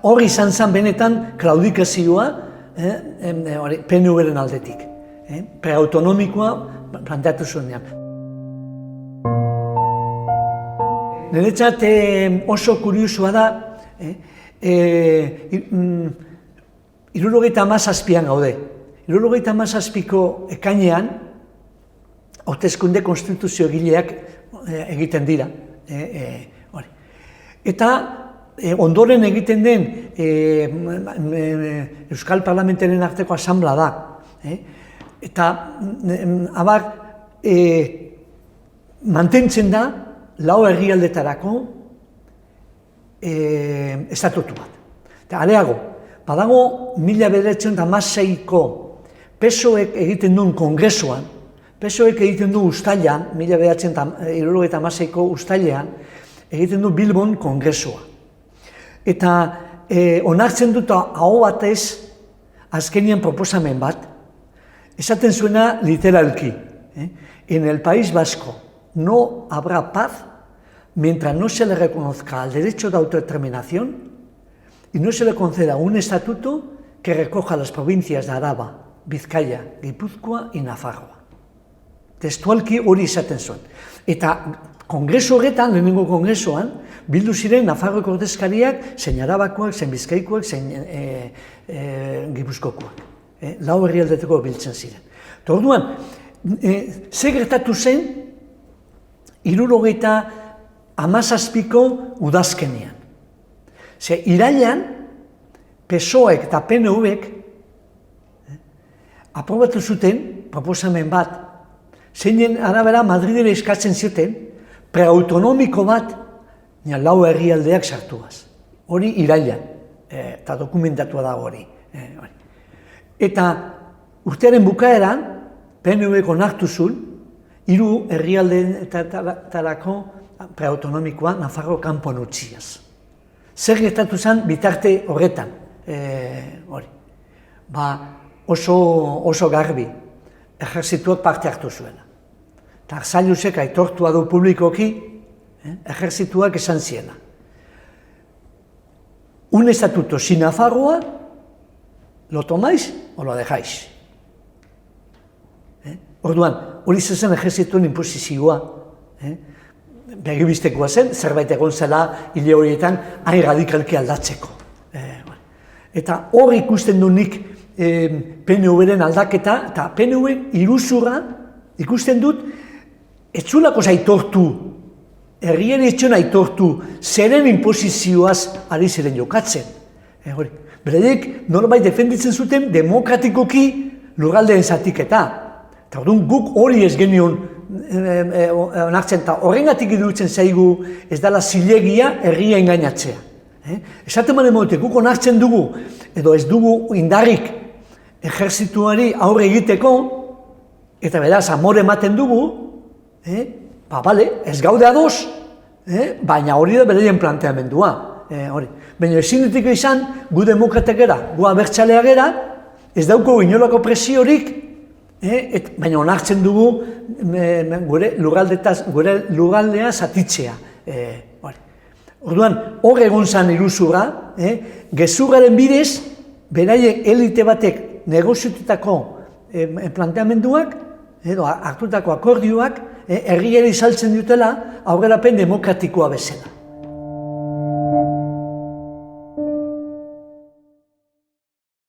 hori izan zen benetan klaudikazioa PNV-ren aldetik. Preautonomikoa planteatu zuenean. Niretzat oso kuriosua da, 77an gaude. 77ko ekainean, hauteskunde konstituzio egileak egiten dira. Eta ondoren egiten den Euskal Parlamentaren arteko asanbla da. Eta abar, mantentzen da lau herrialdetarako estatutu bat. Eta areago, badago 1916ko PSOEk egiten duen kongresuan, PSOEk egiten du uztailean, 1976ko uztailean, egiten du Bilbon kongresua. Eta onartzen dut aho batez azkenian proposamen bat, esaten zuena literalki, en el País Vasco no habrá paz mientras no se le reconozca el derecho de autodeterminación y no se le conceda un estatuto que recoja las provincias de Araba, Bizkaia, Gipuzkoa y Nafarroa. Testualki hori esaten zuen. Eta kongresu horretan, lehenengo kongresuan, bildu ziren Nafarroako ordezkariak, zein Arabakoak, zein Bizkaikoak, zein Gipuzkoakoak. Lau herrialdetako biltzen ziren. Eta orduan, ze gertatu zen, 77ko udazkenean. Ze irailean, PSOEk eta PNVek aprobatu zuten proposamen bat, zeinen arabera Madridera eskatzen zuten, preautonomiko bat, lau herrialdeak sartuaz. Hori irailean, eta dokumentatua da hori. Eta urtearen bukaeran, PNVek onartu zuen, 3 herrialdeetarako preautonomikoa Nafarro kanpoan utziaz. Zer gertatu zen bitarte horretan? Oso garbi, ejerzituak parte hartu zuena. Eta Arzallusek aitortua du publikoki, ejerzituak esan ziena. Un estatuto sin Nafarroa, lo tomáis o lo dejáis. Orduan, hori zen ejerzituen inposizioa. Begibiztekoa zen, zerbait egon zela hile horietan hain radikalki aldatzeko. Eta hor ikusten du nik PNV-ren aldaketa, eta PNV iruzurra ikusten dut, etzulako aitortu, herrien etxon aitortu, zeren inposizioaz ari ziren jokatzen. Beredik, norbait defenditzen zuten demokratikoki lurraldeen zatiketa. Eta orduan guk hori ez genion onartzen, eta horrengatik iruditzen zaigu ez dela zilegia herria engainatzea. Esaten mane mote, guk onartzen dugu, edo ez dugu indarrik ejerzituari aurre egiteko, eta beraz, amore ematen dugu, ez gaude ados, baina hori da beraien planteamendua. Baina ezin ditiko izan, gu demokratak gara, gu abertzalea gara, ez dauko inolako presiorik, baina onartzen dugu gure lurraldea zatitzea. Orduan, hor egon zan iruzurra, gezurraren bidez, beraien elite batek negoziotutako planteamenduak, edo hartutako akordioak, herriari saltzen dutela aurrerapen demokratikoa bezala.